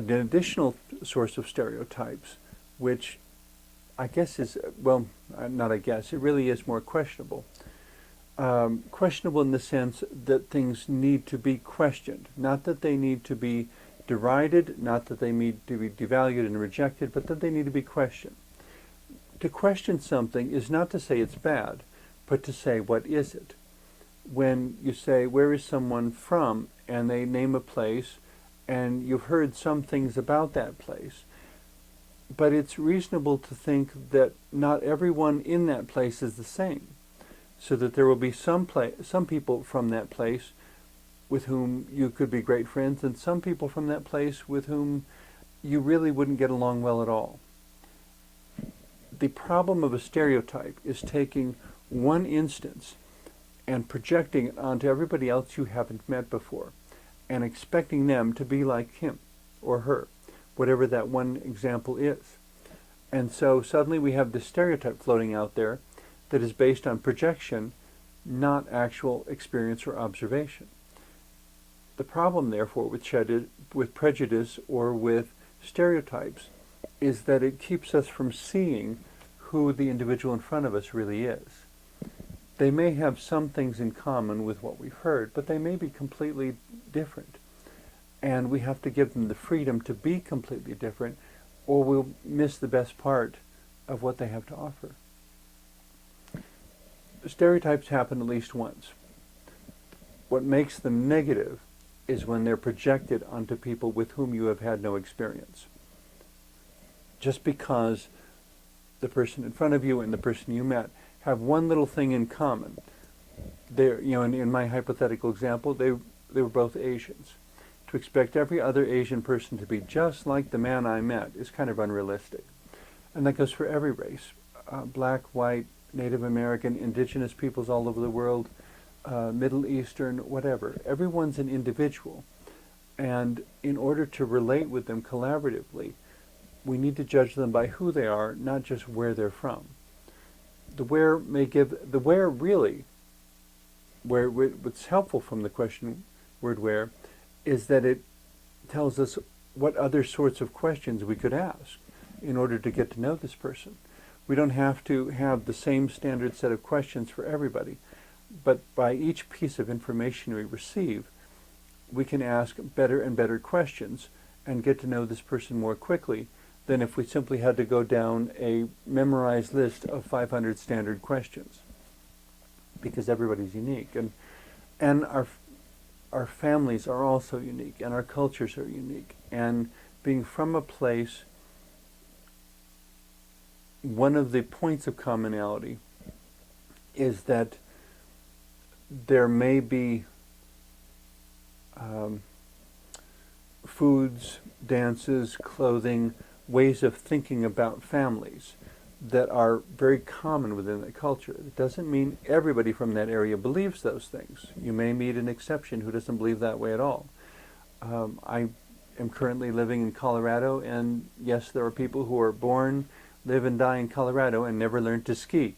an additional source of stereotypes, which I guess is, well, not I guess, it really is more questionable. Questionable in the sense that things need to be questioned, not that they need to be derided, not that they need to be devalued and rejected, but that they need to be questioned. To question something is not to say it's bad, but to say, what is it? When you say, where is someone from, and they name a place, and you've heard some things about that place, but it's reasonable to think that not everyone in that place is the same, so that there will be some people from that place with whom you could be great friends, and some people from that place with whom you really wouldn't get along well at all. The problem of a stereotype is taking one instance and projecting it onto everybody else you haven't met before, and expecting them to be like him or her, whatever that one example is. And so suddenly we have this stereotype floating out there that is based on projection, not actual experience or observation. The problem, therefore, with prejudice or with stereotypes is that it keeps us from seeing who the individual in front of us really is. They may have some things in common with what we've heard, but they may be completely different. And we have to give them the freedom to be completely different, or we'll miss the best part of what they have to offer. Stereotypes happen at least once. What makes them negative is when they're projected onto people with whom you have had no experience. Just because the person in front of you and the person you met have one little thing in common. In my hypothetical example, they were both Asians. To expect every other Asian person to be just like the man I met is kind of unrealistic. And that goes for every race. Black, white, Native American, indigenous peoples all over the world, Middle Eastern, whatever. Everyone's an individual. And in order to relate with them collaboratively, we need to judge them by who they are, not just where they're from. The where what's helpful from the question word where is that it tells us what other sorts of questions we could ask in order to get to know this person. We don't have to have the same standard set of questions for everybody, but by each piece of information we receive, we can ask better and better questions and get to know this person more quickly than if we simply had to go down a memorized list of 500 standard questions, because everybody's unique, and our families are also unique, and our cultures are unique. And being from a place, one of the points of commonality is that there may be foods, dances, clothing, ways of thinking about families that are very common within the culture. It doesn't mean everybody from that area believes those things. You may meet an exception who doesn't believe that way at all. I am currently living in Colorado, and yes, there are people who are born, live and die in Colorado and never learned to ski.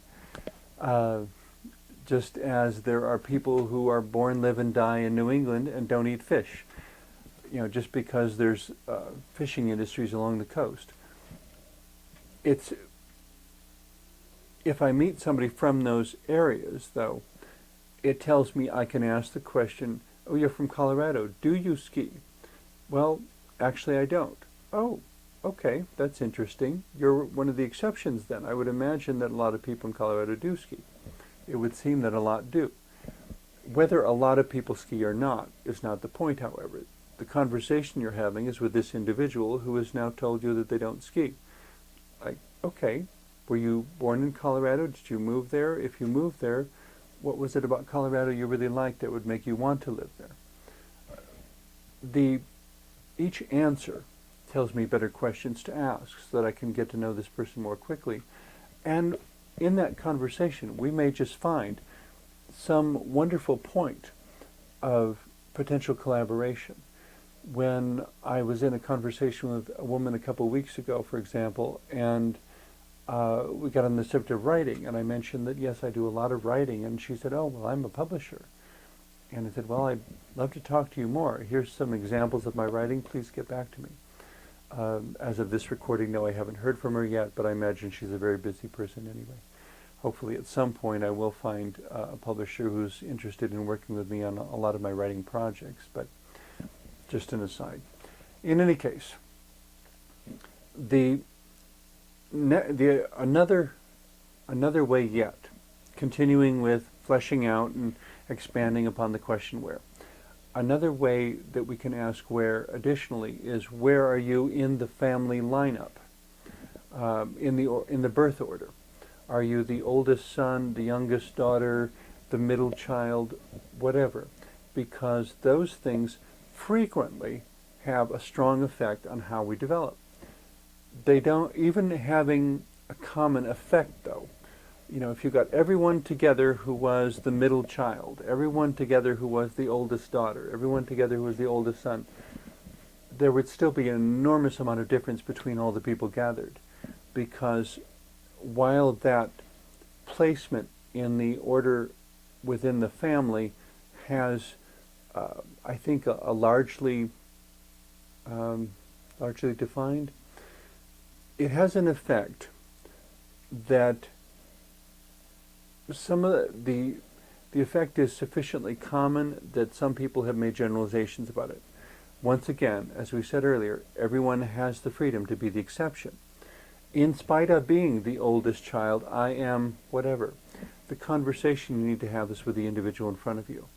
Just as there are people who are born, live and die in New England and don't eat fish. Just because there's fishing industries along the coast. If I meet somebody from those areas, though, it tells me I can ask the question, oh, you're from Colorado, do you ski? Well, actually I don't. Oh, okay, that's interesting. You're one of the exceptions then. I would imagine that a lot of people in Colorado do ski. It would seem that a lot do. Whether a lot of people ski or not is not the point, however. The conversation you're having is with this individual who has now told you that they don't ski. Like, okay, were you born in Colorado? Did you move there? If you moved there, what was it about Colorado you really liked that would make you want to live there? Each answer tells me better questions to ask so that I can get to know this person more quickly. And in that conversation, we may just find some wonderful point of potential collaboration. When I was in a conversation with a woman a couple of weeks ago, for example, and we got on the subject of writing, and I mentioned that, yes, I do a lot of writing, and she said, oh, well, I'm a publisher. And I said, well, I'd love to talk to you more. Here's some examples of my writing. Please get back to me. As of this recording, no, I haven't heard from her yet, but I imagine she's a very busy person anyway. Hopefully at some point I will find a publisher who's interested in working with me on a lot of my writing projects, but just an aside. In any case, another way yet, continuing with fleshing out and expanding upon the question where. Another way that we can ask where additionally is, where are you in the family lineup, in the birth order? Are you the oldest son, the youngest daughter, the middle child, whatever? Because those things frequently have a strong effect on how we develop. They don't, even having a common effect though, if you got everyone together who was the middle child, everyone together who was the oldest daughter, everyone together who was the oldest son, there would still be an enormous amount of difference between all the people gathered. Because while that placement in the order within the family has, I think, a largely defined, it has an effect that some of the effect is sufficiently common that some people have made generalizations about it. Once again, as we said earlier, everyone has the freedom to be the exception. In spite of being the oldest child, I am whatever. The conversation you need to have is with the individual in front of you.